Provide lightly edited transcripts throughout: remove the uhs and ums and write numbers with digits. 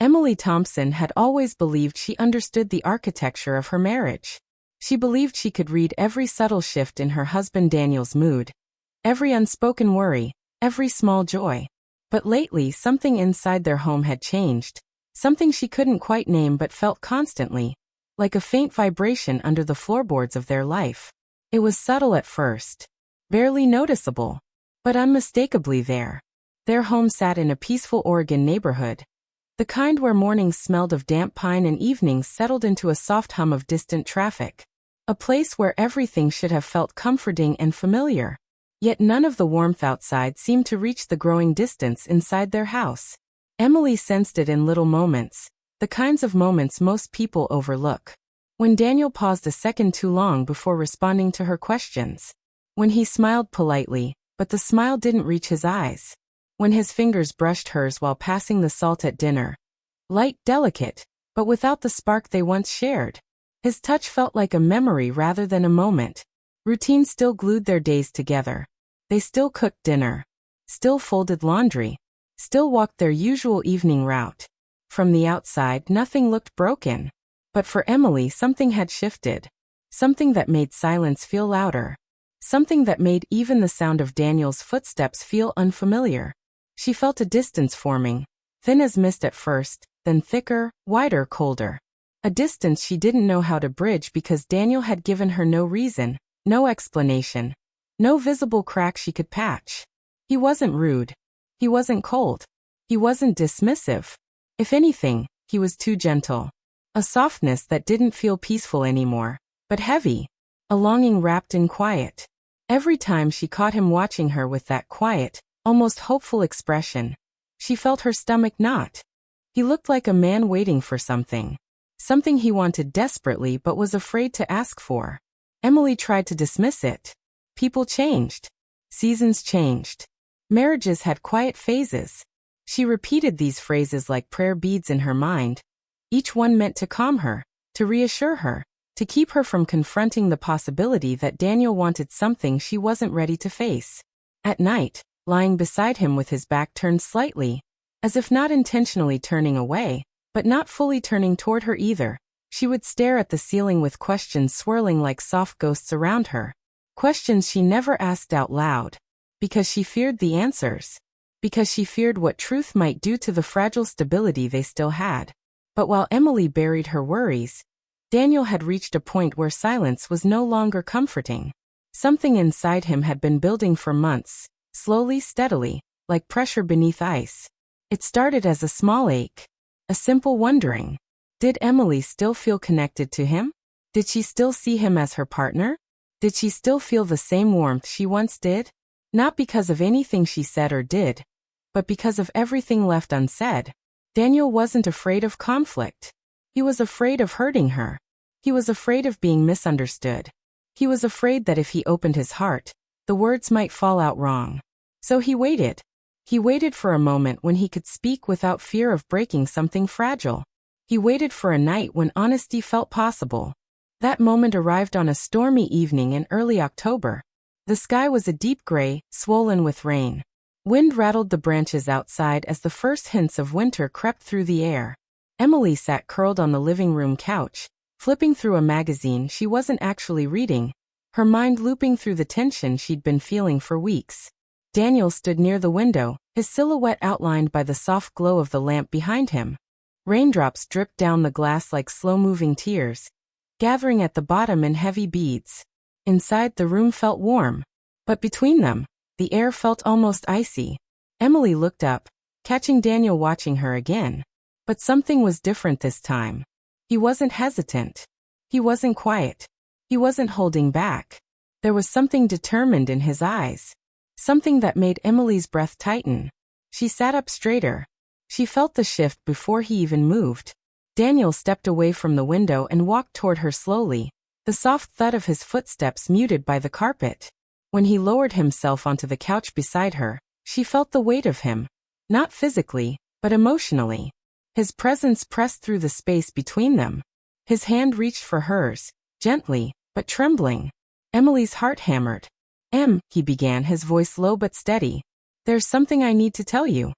Emily Thompson had always believed she understood the architecture of her marriage. She believed she could read every subtle shift in her husband Daniel's mood, every unspoken worry, every small joy. But lately something inside their home had changed, something she couldn't quite name but felt constantly, like a faint vibration under the floorboards of their life. It was subtle at first, barely noticeable, but unmistakably there. Their home sat in a peaceful Oregon neighborhood, the kind where mornings smelled of damp pine and evenings settled into a soft hum of distant traffic. A place where everything should have felt comforting and familiar. Yet none of the warmth outside seemed to reach the growing distance inside their house. Emily sensed it in little moments, the kinds of moments most people overlook. When Daniel paused a second too long before responding to her questions. When he smiled politely, but the smile didn't reach his eyes. When his fingers brushed hers while passing the salt at dinner. Light, delicate, but without the spark they once shared. His touch felt like a memory rather than a moment. Routine still glued their days together. They still cooked dinner, still folded laundry, still walked their usual evening route. From the outside, nothing looked broken. But for Emily, something had shifted. Something that made silence feel louder. Something that made even the sound of Daniel's footsteps feel unfamiliar. She felt a distance forming, thin as mist at first, then thicker, wider, colder. A distance she didn't know how to bridge because Daniel had given her no reason, no explanation, no visible crack she could patch. He wasn't rude. He wasn't cold. He wasn't dismissive. If anything, he was too gentle. A softness that didn't feel peaceful anymore, but heavy. A longing wrapped in quiet. Every time she caught him watching her with that quiet, almost hopeful expression, she felt her stomach knot. He looked like a man waiting for something. Something he wanted desperately but was afraid to ask for. Emily tried to dismiss it. People changed. Seasons changed. Marriages had quiet phases. She repeated these phrases like prayer beads in her mind. Each one meant to calm her, to reassure her, to keep her from confronting the possibility that Daniel wanted something she wasn't ready to face. At night, lying beside him with his back turned slightly, as if not intentionally turning away, but not fully turning toward her either, she would stare at the ceiling with questions swirling like soft ghosts around her. Questions she never asked out loud. Because she feared the answers. Because she feared what truth might do to the fragile stability they still had. But while Emily buried her worries, Daniel had reached a point where silence was no longer comforting. Something inside him had been building for months, slowly, steadily, like pressure beneath ice. It started as a small ache, a simple wondering. Did Emily still feel connected to him? Did she still see him as her partner? Did she still feel the same warmth she once did? Not because of anything she said or did, but because of everything left unsaid. Daniel wasn't afraid of conflict. He was afraid of hurting her. He was afraid of being misunderstood. He was afraid that if he opened his heart, the words might fall out wrong. So he waited. He waited for a moment when he could speak without fear of breaking something fragile. He waited for a night when honesty felt possible. That moment arrived on a stormy evening in early October. The sky was a deep gray, swollen with rain. Wind rattled the branches outside as the first hints of winter crept through the air. Emily sat curled on the living room couch, flipping through a magazine she wasn't actually reading, her mind looping through the tension she'd been feeling for weeks. Daniel stood near the window, his silhouette outlined by the soft glow of the lamp behind him. Raindrops dripped down the glass like slow-moving tears, gathering at the bottom in heavy beads. Inside, the room felt warm, but between them, the air felt almost icy. Emily looked up, catching Daniel watching her again. But something was different this time. He wasn't hesitant. He wasn't quiet. He wasn't holding back. There was something determined in his eyes. Something that made Emily's breath tighten. She sat up straighter. She felt the shift before he even moved. Daniel stepped away from the window and walked toward her slowly, the soft thud of his footsteps muted by the carpet. When he lowered himself onto the couch beside her, she felt the weight of him. Not physically, but emotionally. His presence pressed through the space between them. His hand reached for hers, gently, but trembling. Emily's heart hammered. He began, his voice low but steady. There's something I need to tell you.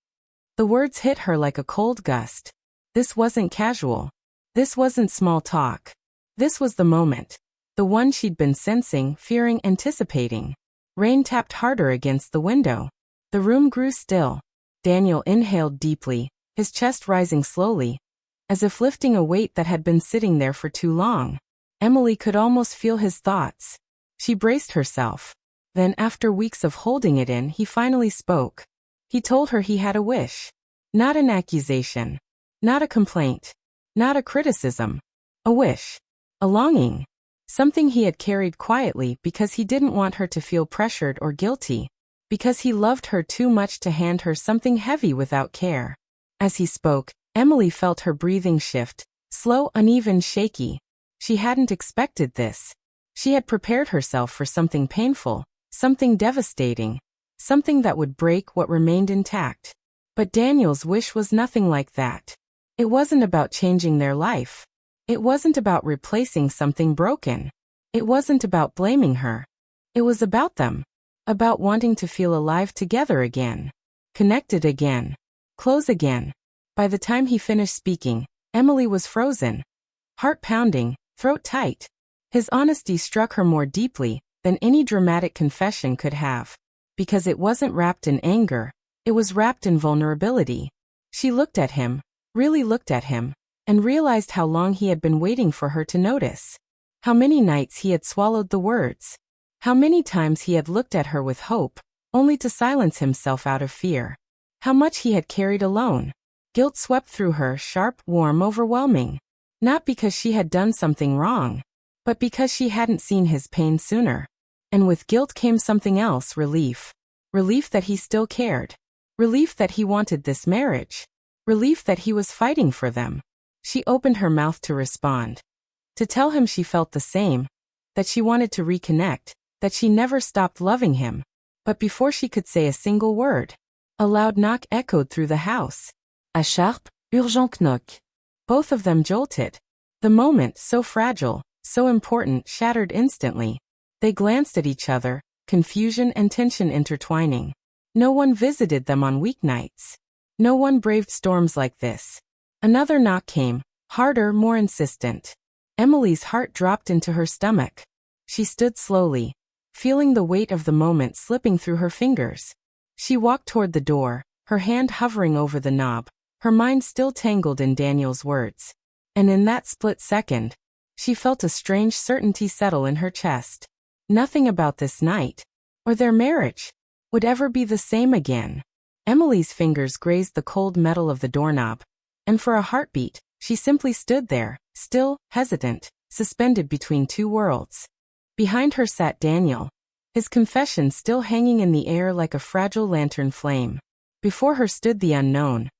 The words hit her like a cold gust. This wasn't casual. This wasn't small talk. This was the moment. The one she'd been sensing, fearing, anticipating. Rain tapped harder against the window. The room grew still. Daniel inhaled deeply, his chest rising slowly, as if lifting a weight that had been sitting there for too long. Emily could almost feel his thoughts. She braced herself. Then, after weeks of holding it in, he finally spoke. He told her he had a wish. Not an accusation. Not a complaint. Not a criticism. A wish. A longing. Something he had carried quietly because he didn't want her to feel pressured or guilty. Because he loved her too much to hand her something heavy without care. As he spoke, Emily felt her breathing shift, slow, uneven, shaky. She hadn't expected this. She had prepared herself for something painful, something devastating, something that would break what remained intact. But Daniel's wish was nothing like that. It wasn't about changing their life. It wasn't about replacing something broken. It wasn't about blaming her. It was about them. About wanting to feel alive together again. Connected again. Close again. By the time he finished speaking, Emily was frozen. Heart pounding, throat tight. His honesty struck her more deeply than any dramatic confession could have. Because it wasn't wrapped in anger, it was wrapped in vulnerability. She looked at him, really looked at him, and realized how long he had been waiting for her to notice. How many nights he had swallowed the words. How many times he had looked at her with hope, only to silence himself out of fear. How much he had carried alone. Guilt swept through her, sharp, warm, overwhelming. Not because she had done something wrong, but because she hadn't seen his pain sooner. And with guilt came something else, relief. Relief that he still cared. Relief that he wanted this marriage. Relief that he was fighting for them. She opened her mouth to respond. To tell him she felt the same. That she wanted to reconnect. That she never stopped loving him. But before she could say a single word, a loud knock echoed through the house. A sharp, urgent knock. Both of them jolted. The moment, so fragile, so important, shattered instantly. They glanced at each other, confusion and tension intertwining. No one visited them on weeknights. No one braved storms like this. Another knock came, harder, more insistent. Emily's heart dropped into her stomach. She stood slowly, feeling the weight of the moment slipping through her fingers. She walked toward the door, her hand hovering over the knob, her mind still tangled in Daniel's words. And in that split second, she felt a strange certainty settle in her chest. Nothing about this night, or their marriage, would ever be the same again. Emily's fingers grazed the cold metal of the doorknob, and for a heartbeat, she simply stood there, still, hesitant, suspended between two worlds. Behind her sat Daniel, his confession still hanging in the air like a fragile lantern flame. Before her stood the unknown,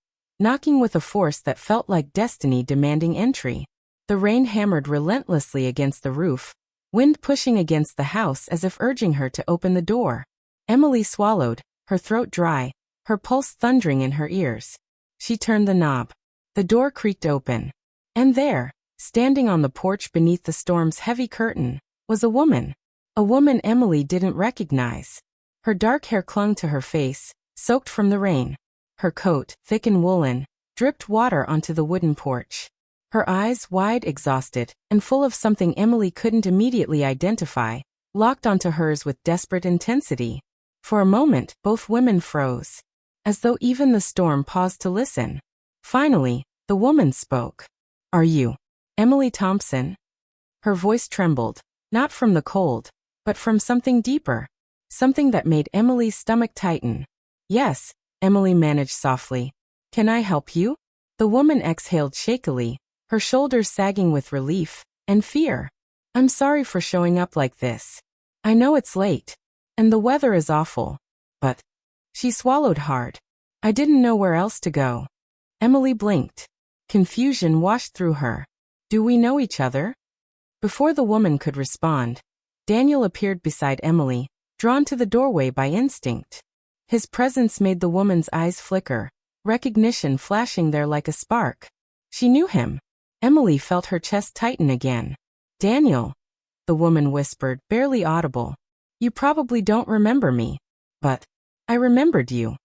knocking with a force that felt like destiny demanding entry. The rain hammered relentlessly against the roof, wind pushing against the house as if urging her to open the door. Emily swallowed, her throat dry, her pulse thundering in her ears. She turned the knob. The door creaked open. And there, standing on the porch beneath the storm's heavy curtain, was a woman. A woman Emily didn't recognize. Her dark hair clung to her face, soaked from the rain. Her coat, thick and woolen, dripped water onto the wooden porch. Her eyes, wide, exhausted, and full of something Emily couldn't immediately identify, locked onto hers with desperate intensity. For a moment, both women froze, as though even the storm paused to listen. Finally, the woman spoke. "Are you Emily Thompson?" Her voice trembled, not from the cold, but from something deeper, something that made Emily's stomach tighten. "Yes," Emily managed softly. "Can I help you?" The woman exhaled shakily, her shoulders sagging with relief and fear. "I'm sorry for showing up like this. I know it's late, and the weather is awful, but..." She swallowed hard. "I didn't know where else to go." Emily blinked. Confusion washed through her. "Do we know each other?" Before the woman could respond, Daniel appeared beside Emily, drawn to the doorway by instinct. His presence made the woman's eyes flicker, recognition flashing there like a spark. She knew him. Emily felt her chest tighten again. "Daniel," the woman whispered, barely audible. "You probably don't remember me. But I remembered you."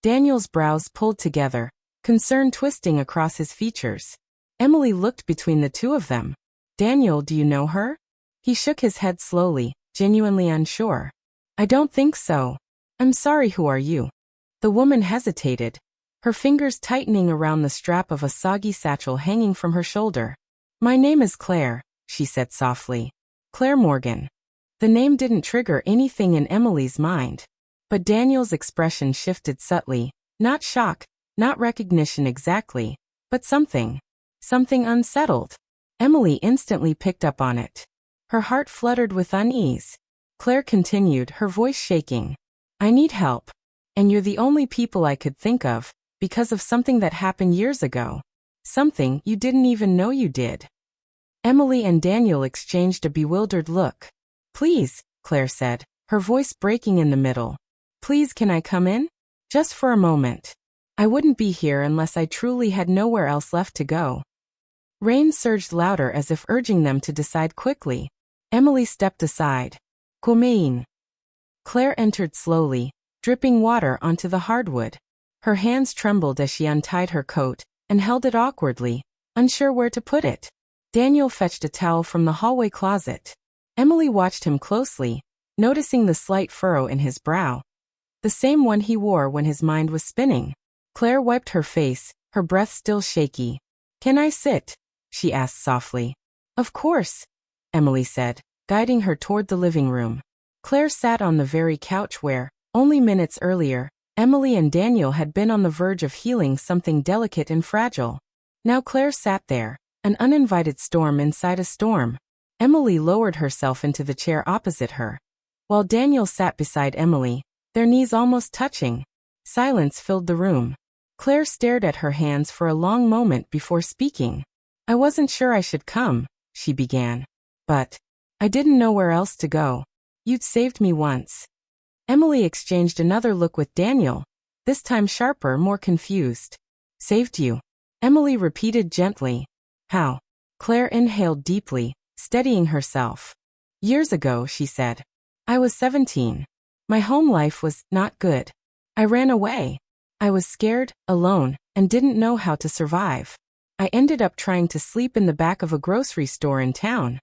Daniel's brows pulled together, concern twisting across his features. Emily looked between the two of them. Daniel, do you know her? He shook his head slowly, genuinely unsure. I don't think so. I'm sorry, who are you? The woman hesitated, her fingers tightening around the strap of a soggy satchel hanging from her shoulder. My name is Claire, she said softly. Claire Morgan. The name didn't trigger anything in Emily's mind. But Daniel's expression shifted subtly, not shock, not recognition exactly, but something unsettled. Emily instantly picked up on it. Her heart fluttered with unease. Claire continued, her voice shaking. I need help. And you're the only people I could think of, because of something that happened years ago. Something you didn't even know you did. Emily and Daniel exchanged a bewildered look. Please, Claire said, her voice breaking in the middle. Please, can I come in? Just for a moment. I wouldn't be here unless I truly had nowhere else left to go. Rain surged louder as if urging them to decide quickly. Emily stepped aside. Come in. Claire entered slowly, dripping water onto the hardwood. Her hands trembled as she untied her coat and held it awkwardly, unsure where to put it. Daniel fetched a towel from the hallway closet. Emily watched him closely, noticing the slight furrow in his brow. The same one he wore when his mind was spinning. Claire wiped her face, her breath still shaky. Can I sit? She asked softly. Of course, Emily said, guiding her toward the living room. Claire sat on the very couch where, only minutes earlier, Emily and Daniel had been on the verge of healing something delicate and fragile. Now Claire sat there, an uninvited storm inside a storm. Emily lowered herself into the chair opposite her, while Daniel sat beside Emily, their knees almost touching. Silence filled the room. Claire stared at her hands for a long moment before speaking. I wasn't sure I should come, she began. But I didn't know where else to go. You'd saved me once. Emily exchanged another look with Daniel, this time sharper, more confused. Saved you? Emily repeated gently. How? Claire inhaled deeply, steadying herself. Years ago, she said. I was 17. My home life was not good. I ran away. I was scared, alone, and didn't know how to survive. I ended up trying to sleep in the back of a grocery store in town.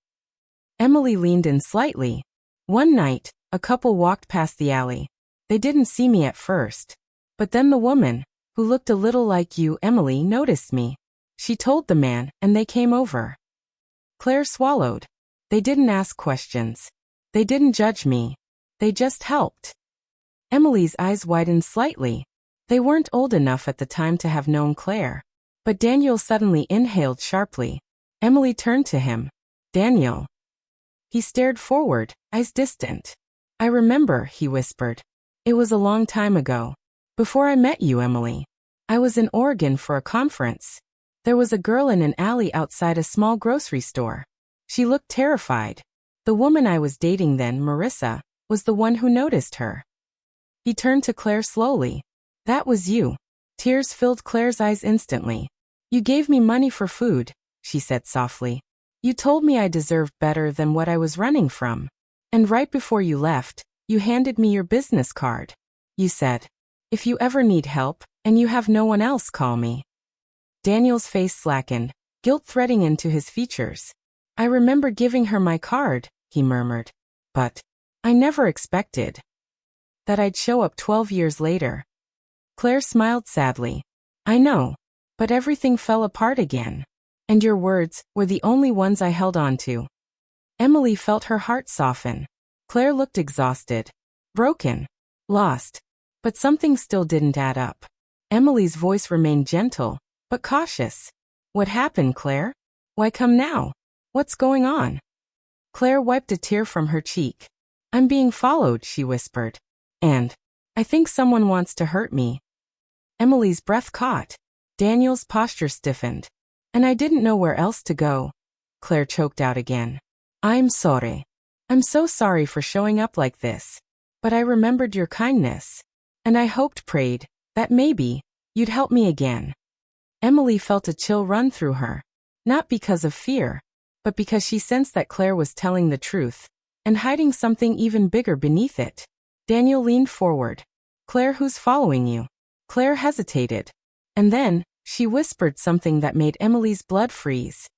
Emily leaned in slightly. One night, a couple walked past the alley. They didn't see me at first. But then the woman, who looked a little like you, Emily, noticed me. She told the man, and they came over. Claire swallowed. They didn't ask questions. They didn't judge me. They just helped. Emily's eyes widened slightly. They weren't old enough at the time to have known Claire. But Daniel suddenly inhaled sharply. Emily turned to him. Daniel. He stared forward, eyes distant. I remember, he whispered. It was a long time ago. Before I met you, Emily. I was in Oregon for a conference. There was a girl in an alley outside a small grocery store. She looked terrified. The woman I was dating then, Marissa, was the one who noticed her. He turned to Claire slowly. That was you. Tears filled Claire's eyes instantly. You gave me money for food, she said softly. You told me I deserved better than what I was running from. And right before you left, you handed me your business card. You said, if you ever need help, and you have no one else, call me. Daniel's face slackened, guilt threading into his features. I remember giving her my card, he murmured. But I never expected that I'd show up 12 years later. Claire smiled sadly. I know. But everything fell apart again. And your words were the only ones I held on to. Emily felt her heart soften. Claire looked exhausted. Broken. Lost. But something still didn't add up. Emily's voice remained gentle, but cautious. What happened, Claire? Why come now? What's going on? Claire wiped a tear from her cheek. I'm being followed, she whispered. And I think someone wants to hurt me. Emily's breath caught. Daniel's posture stiffened. And I didn't know where else to go. Claire choked out again. I'm sorry. I'm so sorry for showing up like this. But I remembered your kindness. And I hoped, prayed, that maybe you'd help me again. Emily felt a chill run through her. Not because of fear, but because she sensed that Claire was telling the truth, and hiding something even bigger beneath it. Daniel leaned forward. Claire, who's following you? Claire hesitated. And then, She whispered something that made Emily's blood freeze.